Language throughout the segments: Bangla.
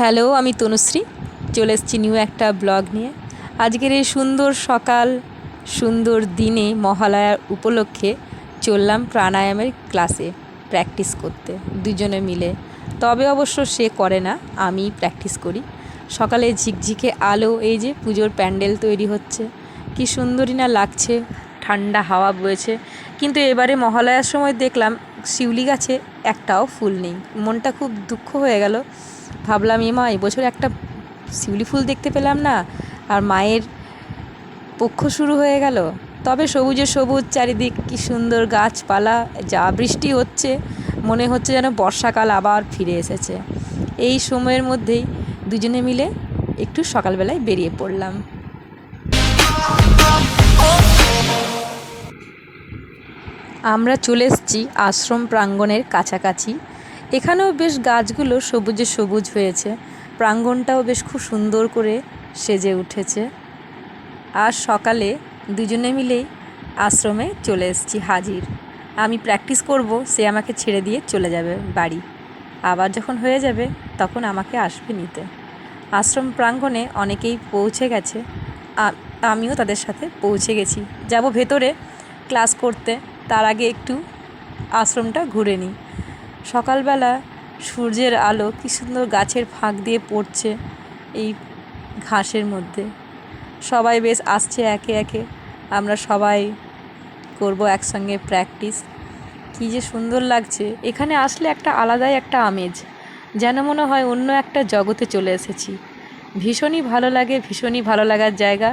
হ্যালো, আমি তনুশ্রী চলে এসেছি নিউ একটা ব্লগ নিয়ে। আজকের এই সুন্দর সকাল, সুন্দর দিনে মহালয়ার উপলক্ষে চললাম প্রাণায়ামের ক্লাসে প্র্যাকটিস করতে দুজনে মিলে। তবে অবশ্য সে করে না, আমি প্র্যাকটিস করি। সকালে ঝিকঝিকে আলো, এই যে পুজোর প্যান্ডেল তৈরি হচ্ছে, কি সুন্দরই না লাগছে, ঠান্ডা হাওয়া বইছে। কিন্তু এবারে মহালয়ার সময় দেখলাম শিউলি গাছে একটাও ফুল নেই। মনটা খুব দুঃখ হয়ে গেল। ভাবলাম মা এবছর একটা শিউলি ফুল দেখতে পেলাম না, আর মায়ের পক্ষ শুরু হয়ে গেল। তবে সবুজে সবুজ চারিদিক, কি সুন্দর গাছপালা, যা বৃষ্টি হচ্ছে মনে হচ্ছে যেন বর্ষাকাল আবার ফিরে এসেছে। এই সময়ের মধ্যেই দুজনে মিলে একটু সকালবেলায় বেরিয়ে পড়লাম। আমরা চলে এসেছি আশ্রম প্রাঙ্গণের কাছাকাছি। এখানেও বেশ গাছগুলো সবুজে সবুজ হয়েছে, প্রাঙ্গণটাও বেশ খুব সুন্দর করে সেজে উঠেছে। আর সকালে দুজনে মিলেই আশ্রমে চলে এসেছি হাজির। আমি প্র্যাকটিস করব, সে আমাকে ছেড়ে দিয়ে চলে যাবে বাড়ি। আবার যখন হয়ে যাবে তখন আমাকে আসবে নিতে। আশ্রম প্রাঙ্গণে অনেকেই পৌঁছে গেছে, আমিও তাদের সাথে পৌঁছে গেছি। যাব ভেতরে ক্লাস করতে, তার আগে একটু আশ্রমটা ঘুরে নিই। সকালবেলা সূর্যের আলো কী সুন্দর গাছের ফাঁক দিয়ে পড়ছে এই ঘাসের মধ্যে। সবাই বেশ আসছে একে একে, আমরা সবাই করব একসঙ্গে প্র্যাকটিস। কী যে সুন্দর লাগছে, এখানে আসলে একটা আলাদাই একটা আমেজ, যেন মনে হয় অন্য একটা জগতে চলে এসেছি। ভীষণই ভালো লাগে, ভীষণই ভালো লাগার জায়গা।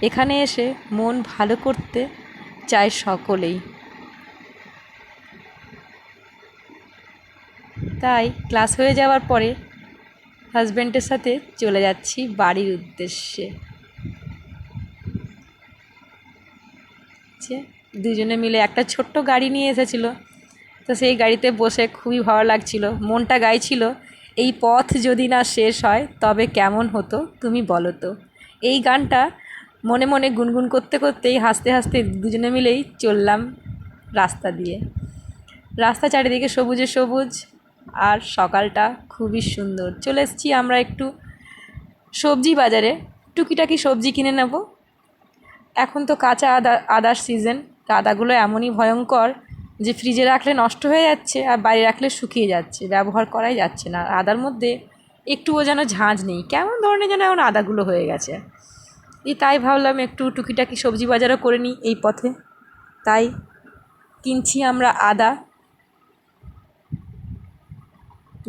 এখানে এসে মন ভালো করতে চায় সকলেই। তাই ক্লাস হয়ে যাওয়ার পরে হাজব্যান্ডের সাথে চলে যাচ্ছি বাড়ির উদ্দেশ্যে। দুজনে মিলে একটা ছোট্ট গাড়ি নিয়ে এসেছিলো, তো সেই গাড়িতে বসে খুবই ভালো লাগছিল। মনটা গাইছিল, এই পথ যদি না শেষ হয় তবে কেমন হতো তুমি বলো তো। এই গানটা মনে মনে গুনগুন করতে করতেই হাসতে হাসতে দুজনে মিলেই চললাম রাস্তা দিয়ে। রাস্তা চারিদিকে সবুজে সবুজ, আর সকালটা খুবই সুন্দর। চলে এসেছি আমরা একটু সবজি বাজারে, টুকিটাকি সবজি কিনে নেব। এখন তো কাঁচা আদার সিজন, আদাগুলো এমনই ভয়ঙ্কর যে ফ্রিজে রাখলে নষ্ট হয়ে যাচ্ছে, আর বাইরে রাখলে শুকিয়ে যাচ্ছে, ব্যবহার করাই যাচ্ছে না। আদার মধ্যে একটুও যেন ঝাঁঝ নেই, কেমন ধরনের যেন এমন আদাগুলো হয়ে গেছে। তাই ভাবলাম একটু টুকিটাকি সবজি বাজারও করে নিই এই পথে। তাই কিনছি আমরা আদা,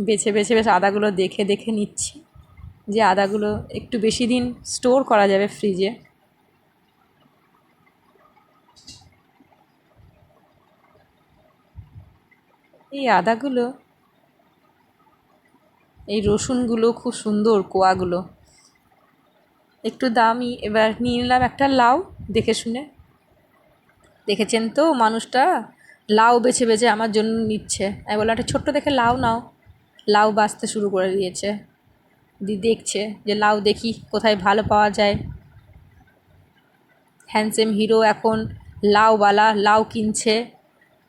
বেছে বেছে বেশ আদাগুলো দেখে দেখে নিচ্ছি যে আদাগুলো একটু বেশি দিন স্টোর করা যাবে ফ্রিজে। এই আদাগুলো, এই রসুনগুলো খুব সুন্দর, কোয়াগুলো একটু দামি। এবার নিয়ে নিলাম একটা লাউ, দেখে শুনে। দেখেছেন তো মানুষটা লাউ বেছে বেছে আমার জন্য নিচ্ছে। আমি বললাম একটা ছোট্ট দেখে লাউ নাও। লাউ বাছতে শুরু করে দিয়েছে, দেখছে যে লাউ দেখি কোথায় ভালো পাওয়া যায়। হ্যান্ডসেম হিরো এখন লাউওয়ালা, লাউ কিনছে।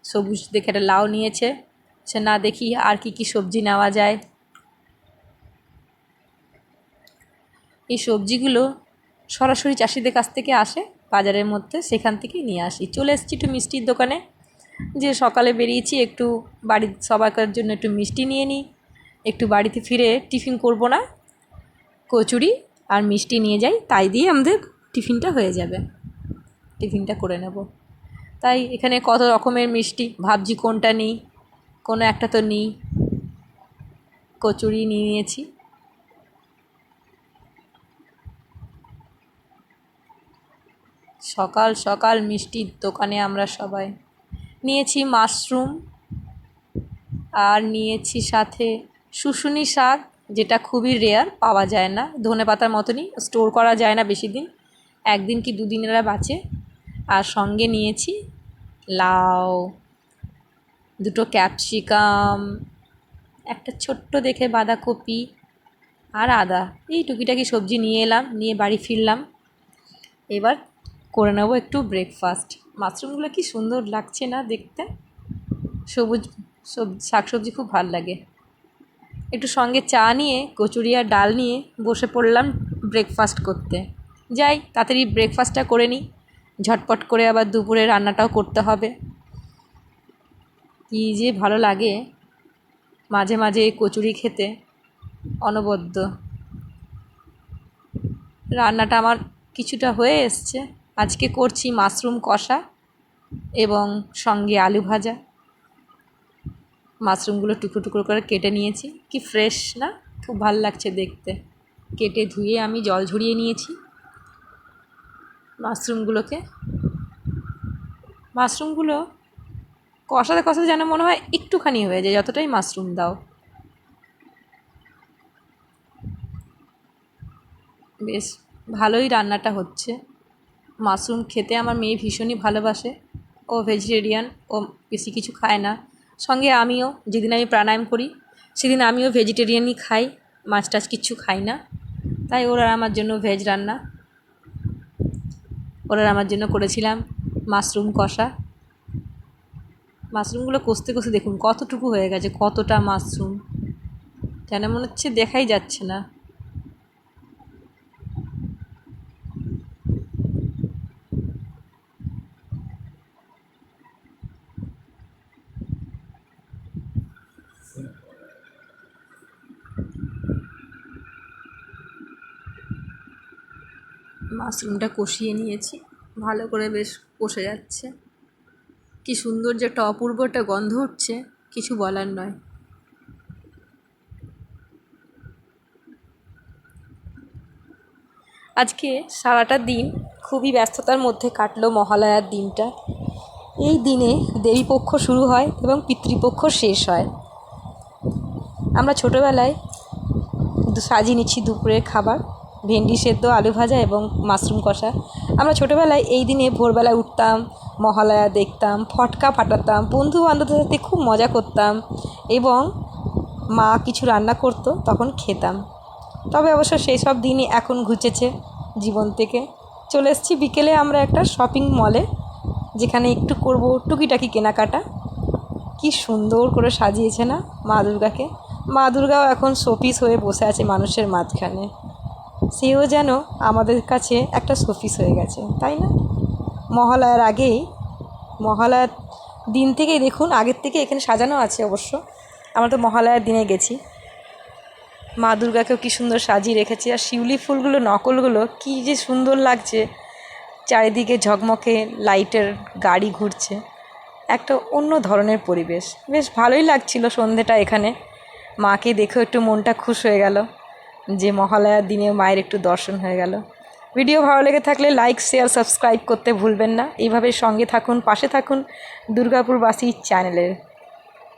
সবুজ দেখে একটা লাউ নিয়েছে, সে না দেখি আর কি কি সবজি নেওয়া যায়। এই সবজিগুলো সরাসরি চাষিদের কাছ থেকে আসে বাজারের মধ্যে, সেখান থেকেই নিয়ে আসি। চলে এসেছি একটু মিষ্টির দোকানে, যে সকালে বেরিয়েছি একটু বাড়ির সবাইকার জন্য একটু মিষ্টি নিয়ে নিই। একটু বাড়িতে ফিরে টিফিন করব না, কচুরি আর মিষ্টি নিয়ে যাই, তাই দিয়ে আমাদের টিফিনটা হয়ে যাবে, টিফিনটা করে নেব। তাই এখানে কত রকমের মিষ্টি, ভাবছি কোনটা নিই, কোনো একটা তো নিই। কচুরি নিয়ে নিয়েছি। সকাল সকাল মিষ্টির দোকানে আমরা সবাই নিয়েছি মাশরুম, আর নিয়েছি সাথে শুশুনি শাক, যেটা খুবই রেয়ার, পাওয়া যায় না, ধনেপাতার মতনই, স্টোর করা যায় না বেশি দিন, একদিন কি দুদিনেরা বাঁচে। আর সঙ্গে নিয়েছি লাউ, দুটো ক্যাপসিকাম, একটা ছোট্ট দেখে বাঁধাকপি, আর আদা। এই টুকিটাকি সবজি নিয়ে এলাম, নিয়ে বাড়ি ফিরলাম। এবার করে নেব একটু ব্রেকফাস্ট। মাশরুমগুলো কি সুন্দর লাগছে না দেখতে, সবুজ শাকসবজি খুব ভাল লাগে। একটু সঙ্গে চা নিয়ে কচুরি আর ডাল নিয়ে বসে পড়লাম ব্রেকফাস্ট করতে। যাই তাড়াতাড়ি ব্রেকফাস্টটা করে নিই, ঝটপট করে আবার দুপুরে রান্নাটাও করতে হবে। কী যে ভালো লাগে মাঝে মাঝে কচুরি খেতে, অনবদ্য। রান্নাটা আমার কিছুটা হয়ে এসছে। আজকে করছি মাশরুম কষা এবং সঙ্গে আলু ভাজা। মাশরুমগুলো টুকরো টুকরো করে কেটে নিয়েছি। কি ফ্রেশ না, খুব ভালো লাগছে দেখতে। কেটে ধুয়ে আমি জল ঝরিয়ে নিয়েছি মাশরুমগুলো কষাতে কষাতে যেন মনে হয় একটুখানি হয়ে যায় যতটাই মাশরুম দাও। বেশ ভালোই রান্নাটা হচ্ছে। মাশরুম খেতে আমার মেয়ে ভীষণই ভালোবাসে। ও ভেজিটেরিয়ান, ও বেশি কিছু খায় না। সঙ্গে আমিও, যেদিন আমি প্রাণায়াম করি সেদিন আমিও ভেজিটেরিয়ানই খাই, মাছ টাছ কিচ্ছু খাই না। তাই ওরা আমার জন্য ভেজ রান্না, ওরা আমার জন্য করেছিলাম মাশরুম কষা। মাশরুমগুলো কষতে কষতে দেখুন কতটুকু হয়ে গেছে, কতটা মাশরুম যেন মনে হচ্ছে দেখাই যাচ্ছে না। মাশরুমটা কষিয়ে নিয়েছি, ভালো করে বেশ কষে যাচ্ছে। কি সুন্দর যে একটা অপূর্ব একটা গন্ধ উঠছে, কিছু বলার নয়। আজকে সারাটা দিন খুবই ব্যস্ততার মধ্যে কাটলো মহালয়ার দিনটা। এই দিনে দেবীপক্ষ শুরু হয় এবং পিতৃপক্ষ শেষ হয়। আমরা ছোটোবেলায় সাজিয়ে নিচ্ছি দুপুরের খাবার, ভেন্ডি সেদ্ধ, আলু ভাজা এবং মাশরুম কষা। আমরা ছোটোবেলায় এই দিনে ভোরবেলায় উঠতাম, মহালয়া দেখতাম, ফটকা ফাটাতাম, বন্ধু বান্ধবদের সাথে খুব মজা করতাম এবং মা কিছু রান্না করতো তখন খেতাম। তবে অবশ্য সেই সব দিনই এখন ঘুচেছে জীবন থেকে। চলে এসেছি বিকেলে আমরা একটা শপিং মলে, যেখানে একটু করব টুকিটাকি কেনাকাটা। কি সুন্দর করে সাজিয়েছে না মা দুর্গাকে। মা দুর্গাও এখন শোপিস হয়ে বসে আছে মানুষের মাঝখানে। সেও যেন আমাদের কাছে একটা শোপিস হয়ে গেছে, তাই না? মহালয়ার আগেই, মহালয়ার দিন থেকেই দেখুন, আগের থেকে এখানে সাজানো আছে অবশ্য। আমরা তো মহালয়ার দিনে গেছি। মা দুর্গাকেও কী সুন্দর সাজিয়ে রেখেছে। আর শিউলি ফুলগুলো, নকলগুলো কী যে সুন্দর লাগছে। চারিদিকে ঝকমকে লাইটের গাড়ি ঘুরছে, একটা অন্য ধরনের পরিবেশ। বেশ ভালোই লাগছিল সন্ধেটা এখানে। মাকে দেখেও একটু মনটা খুশ হয়ে গেল যে মহালয়ার দিনে মায়ের একটু দর্শন হয়ে গেল। ভিডিও ভালো লেগে থাকলে লাইক, শেয়ার, সাবস্ক্রাইব করতে ভুলবেন না। এইভাবে সঙ্গে থাকুন, পাশে থাকুন দুর্গাপুরবাসী চ্যানেলের।